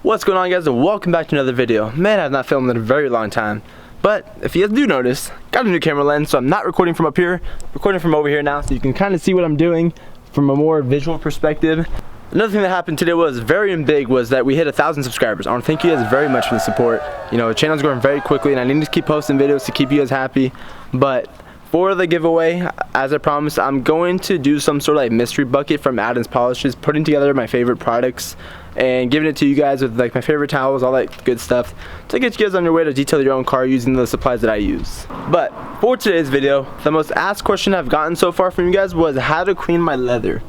What's going on, guys, and welcome back to another video. Man, I've not filmed in a very long time, but if you guys do notice, got a new camera lens, so I'm not recording from up here, recording from over here now, so you can kind of see what I'm doing from a more visual perspective. Another thing that happened today was very big, was that we hit 1,000 subscribers. I want to thank you guys very much for the support. You know, the channel's growing very quickly, and I need to keep posting videos to keep you guys happy. But for the giveaway, as I promised, I'm going to do some sort of like mystery bucket from Adam's Polishes, putting together my favorite products and giving it to you guys with like my favorite towels, all that good stuff, to get you guys on your way to detail your own car using the supplies that I use. But for today's video, the most asked question I've gotten so far from you guys was how to clean my leather.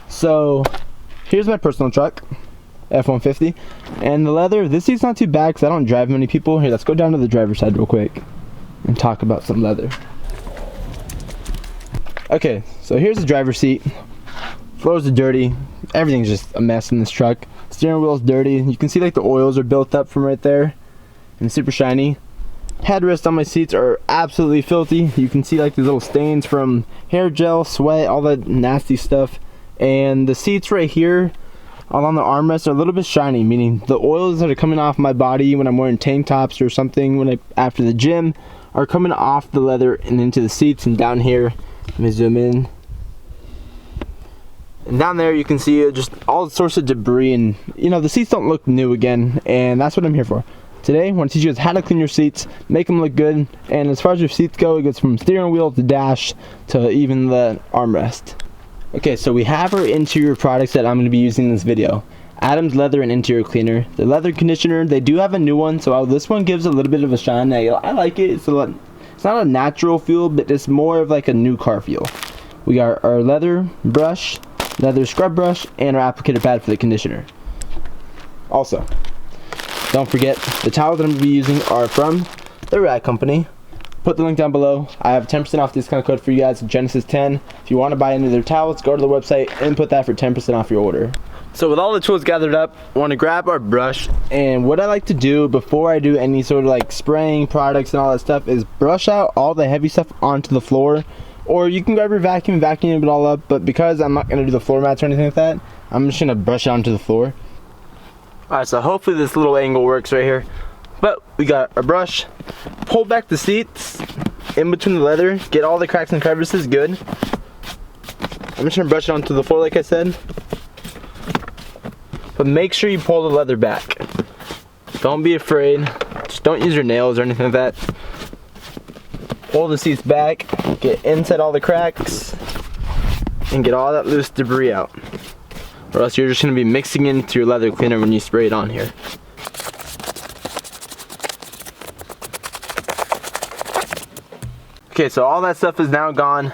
So here's my personal truck, F-150, and the leather, this seat's not too bad because I don't drive many people. Here, let's go down to the driver's side real quick and talk about some leather. Okay, so here's the driver's seat. Floors are dirty, everything's just a mess in this truck. Steering wheel's dirty. You can see like the oils are built up from right there and super shiny. Headrests on my seats are absolutely filthy. You can see like these little stains from hair gel, sweat, all that nasty stuff. And the seats right here along the armrests are a little bit shiny, meaning the oils that are coming off my body when I'm wearing tank tops or something after the gym are coming off the leather and into the seats. And down here, let me zoom in. And down there you can see just all sorts of debris, and you know, the seats don't look new again, and that's what I'm here for. Today I want to teach you guys how to clean your seats, make them look good, and as far as your seats go, it goes from steering wheel to dash to even the armrest. Okay, so we have our interior products that I'm going to be using in this video. Adam's Leather and Interior Cleaner. The leather conditioner, they do have a new one, so this one gives a little bit of a shine. I like it. It's not a natural feel, but it's more of like a new car feel. We got our leather brush, leather scrub brush, and our applicator pad for the conditioner. Also, don't forget, the towels that I'm going to be using are from the Rag Company. Put the link down below. I have 10% off discount code for you guys, Genesis 10. If you want to buy any of their towels, go to the website and put that for 10% off your order. So with all the tools gathered up, I want to grab our brush, and what I like to do before I do any sort of like spraying products and all that stuff is brush out all the heavy stuff onto the floor. Or you can grab your vacuum it all up, but because I'm not going to do the floor mats or anything like that, I'm just going to brush it onto the floor. Alright, so hopefully this little angle works right here. But we got our brush, pull back the seats in between the leather, get all the cracks and crevices good. I'm just going to brush it onto the floor like I said. But make sure you pull the leather back. Don't be afraid, just don't use your nails or anything like that. Pull the seats back, get inside all the cracks, and get all that loose debris out. Or else you're just going to be mixing into your leather cleaner when you spray it on here. Okay, so all that stuff is now gone.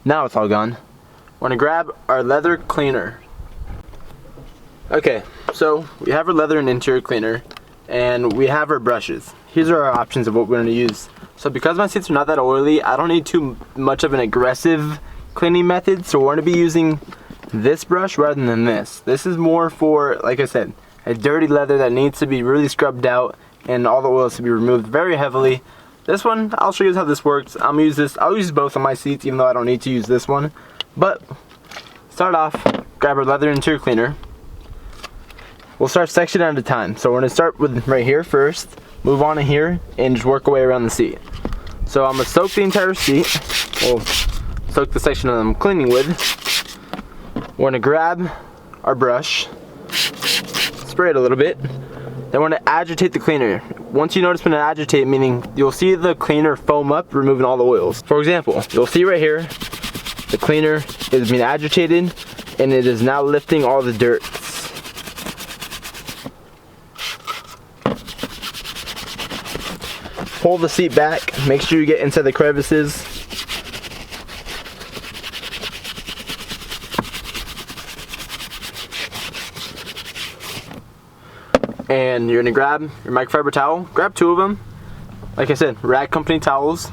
Now it's all gone. We're going to grab our leather cleaner. Okay, so we have our leather and interior cleaner, and we have our brushes. Here's our options of what we're going to use. So because my seats are not that oily, I don't need too much of an aggressive cleaning method, so we're going to be using this brush rather than this. This is more for, like I said, a dirty leather that needs to be really scrubbed out and all the oils to be removed very heavily. This one, I'll show you how this works. I'll use both on my seats even though I don't need to use this one. But start off, grab our leather interior cleaner. We'll start section at a time. So we're going to start with right here first. Move on to here and just work our way around the seat. So I'm going to soak the entire seat. We'll soak the section that I'm cleaning with. We're going to grab our brush, spray it a little bit. Then we're going to agitate the cleaner. Once you notice when I agitate, meaning you'll see the cleaner foam up, removing all the oils. For example, you'll see right here, the cleaner is being agitated and it is now lifting all the dirt. Pull the seat back, make sure you get inside the crevices. And you're gonna grab your microfiber towel, grab 2 of them. Like I said, Rag Company towels.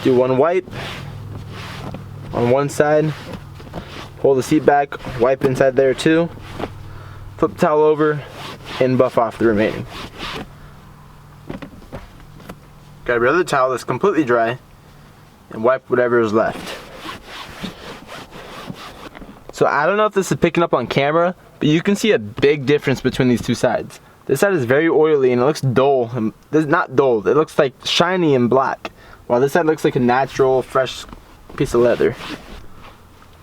Do 1 wipe on one side, pull the seat back, wipe inside there too. Flip the towel over and buff off the remaining. Grab your other towel that's completely dry and wipe whatever is left. So I don't know if this is picking up on camera, but you can see a big difference between these two sides. This side is very oily and it looks dull. And this is not dull, it looks like shiny and black, while this side looks like a natural, fresh piece of leather.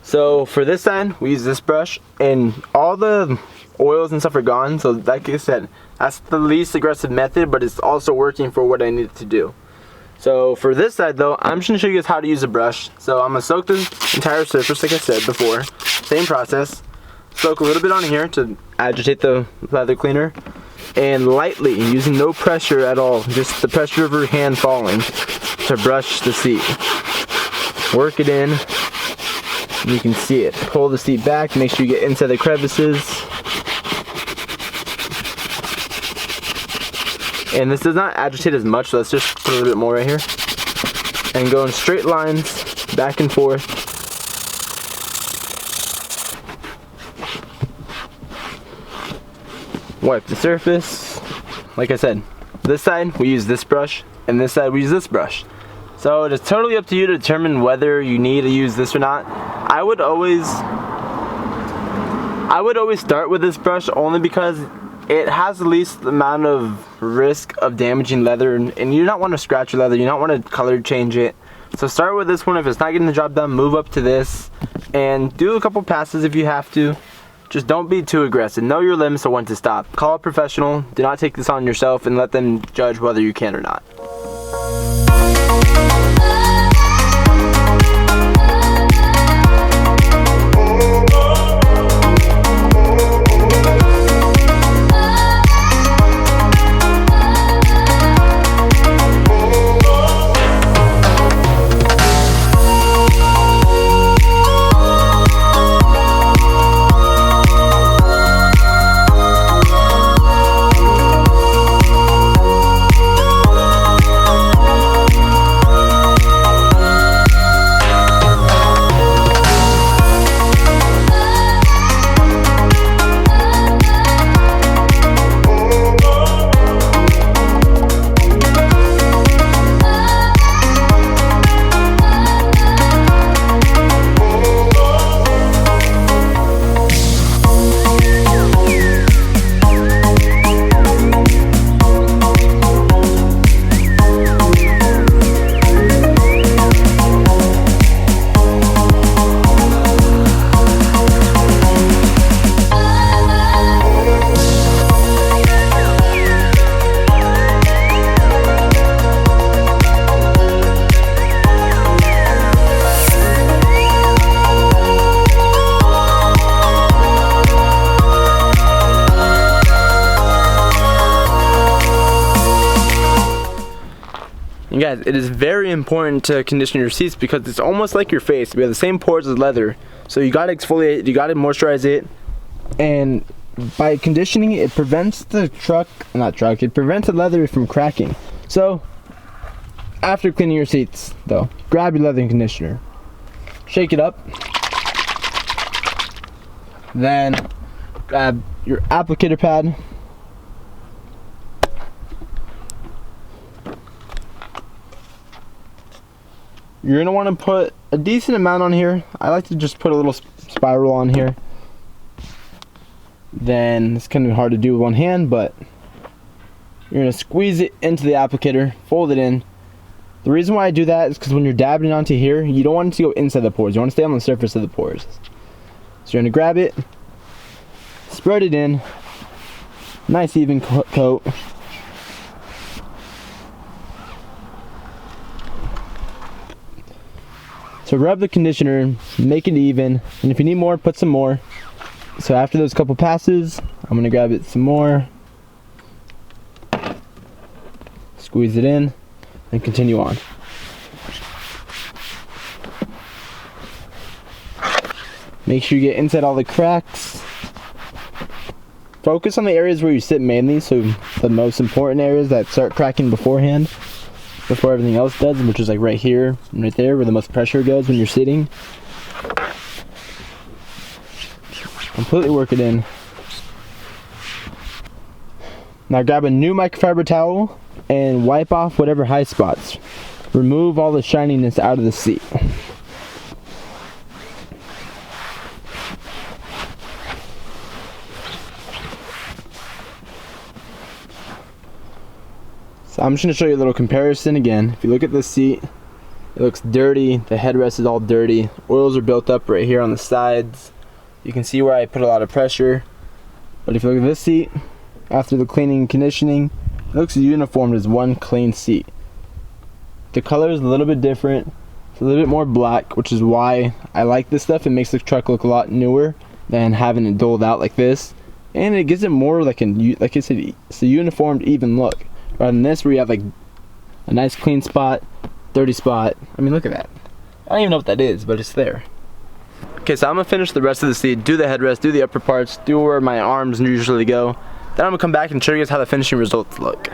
So for this side, we use this brush, and all the oils and stuff are gone. So like I said, that's the least aggressive method, but it's also working for what I need it to do. So for this side though, I'm just gonna show you guys how to use a brush. So I'm gonna soak the entire surface like I said before. Same process. Soak a little bit on here to agitate the leather cleaner, and lightly, using no pressure at all, just the pressure of your hand falling, to brush the seat. Work it in. You can see it. Pull the seat back, make sure you get inside the crevices. And this does not agitate as much, so let's just put a little bit more right here. And go in straight lines, back and forth. Wipe the surface. Like I said, this side we use this brush, and this side we use this brush. So it's totally up to you to determine whether you need to use this or not. I would always start with this brush only because it has the least amount of risk of damaging leather, and you don't want to scratch your leather, you don't want to color change it. So start with this one. If it's not getting the job done, move up to this and do a couple passes if you have to. Just don't be too aggressive. Know your limits of when to stop. Call a professional. Do not take this on yourself and let them judge whether you can or not. And guys, it is very important to condition your seats because it's almost like your face. We have the same pores as leather. So you gotta exfoliate it, you gotta moisturize it. And by conditioning it, it prevents the it prevents the leather from cracking. So, after cleaning your seats though, grab your leather conditioner. Shake it up. Then, grab your applicator pad. You're going to want to put a decent amount on here. I like to just put a little spiral on here. Then it's kind of hard to do with one hand, but you're going to squeeze it into the applicator, fold it in. The reason why I do that is because when you're dabbing onto here, you don't want it to go inside the pores. You want to stay on the surface of the pores. So you're going to grab it, spread it in, nice even coat. So rub the conditioner, make it even, and if you need more, put some more. So after those couple passes, I'm going to grab it some more, squeeze it in, and continue on. Make sure you get inside all the cracks. Focus on the areas where you sit mainly, so the most important areas that start cracking beforehand, before everything else does, which is like right here and right there where the most pressure goes when you're sitting. Completely work it in. Now grab a new microfiber towel and wipe off whatever high spots. Remove all the shininess out of the seat. So I'm just going to show you a little comparison again. If you look at this seat, it looks dirty. The headrest is all dirty. Oils are built up right here on the sides. You can see where I put a lot of pressure. But if you look at this seat, after the cleaning and conditioning, it looks uniformed as one clean seat. The color is a little bit different. It's a little bit more black, which is why I like this stuff. It makes the truck look a lot newer than having it dulled out like this. And it gives it more like I said, it's a uniformed, even look. Rather than this, where you have like a nice clean spot, dirty spot. I mean, look at that. I don't even know what that is, but it's there. Okay, so I'm gonna finish the rest of the seat, do the headrest, do the upper parts, do where my arms usually go. Then I'm gonna come back and show you guys how the finishing results look.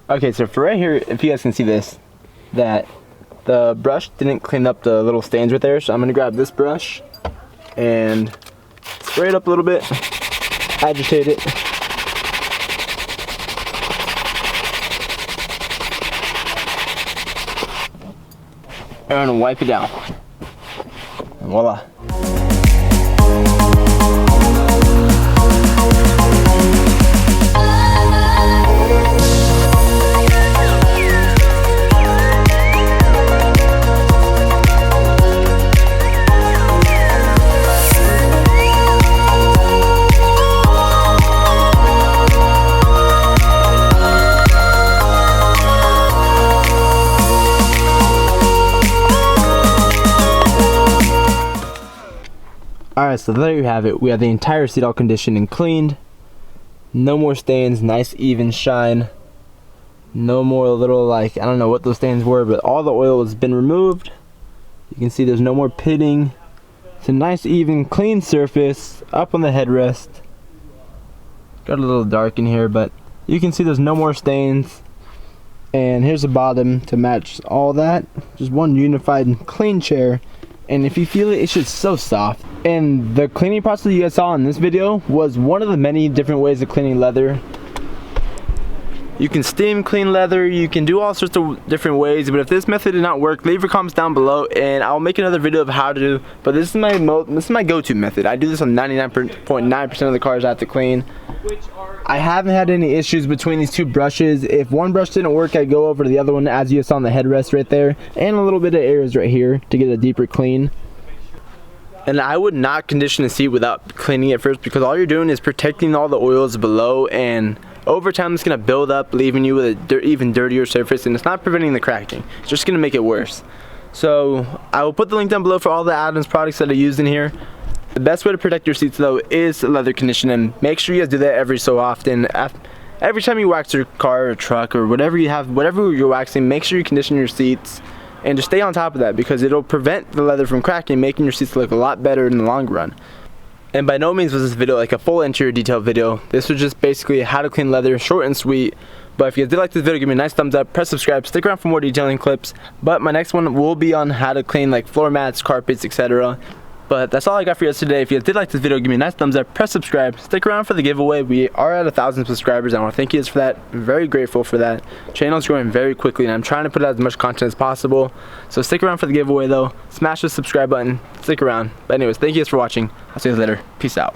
Okay, so for right here, if you guys can see this, that the brush didn't clean up the little stains right there, so I'm gonna grab this brush and spray it up a little bit, agitate it. And wipe it down. And voila. Alright, so there you have it. We have the entire seat all conditioned and cleaned. No more stains, nice even shine. No more little, like, I don't know what those stains were, but all the oil has been removed. You can see there's no more pitting. It's a nice even clean surface up on the headrest. Got a little dark in here, but you can see there's no more stains. And here's the bottom to match all that. Just one unified clean chair. And if you feel it, it's just so soft. And the cleaning process you guys saw in this video was one of the many different ways of cleaning leather. You can steam clean leather, you can do all sorts of different ways, but if this method did not work, leave your comments down below and I'll make another video of how to do. But this is my go-to method. I do this on 99.9% of the cars I have to clean. I haven't had any issues between these two brushes. If one brush didn't work, I go over to the other one, as you saw on the headrest right there, and a little bit of areas right here to get a deeper clean. And I would not condition the seat without cleaning it first, because all you're doing is protecting all the oils below, and over time it's going to build up, leaving you with a even dirtier surface, and it's not preventing the cracking. It's just going to make it worse. So I will put the link down below for all the Adams products that I used in here. The best way to protect your seats though is leather conditioning. Make sure you guys do that every so often. Every time you wax your car or truck or whatever you have, whatever you're waxing, make sure you condition your seats and just stay on top of that, because it'll prevent the leather from cracking, making your seats look a lot better in the long run. And by no means was this video like a full interior detail video. This was just basically how to clean leather, short and sweet. But if you guys did like this video, give me a nice thumbs up, press subscribe, stick around for more detailing clips. But my next one will be on how to clean like floor mats, carpets, etc. But that's all I got for you guys today. If you guys did like this video, give me a nice thumbs up, press subscribe, stick around for the giveaway. We are at 1,000 subscribers. I want to thank you guys for that. I'm very grateful for that. Channel's growing very quickly and I'm trying to put out as much content as possible. So stick around for the giveaway though. Smash the subscribe button. Stick around. But anyways, thank you guys for watching. I'll see you guys later. Peace out.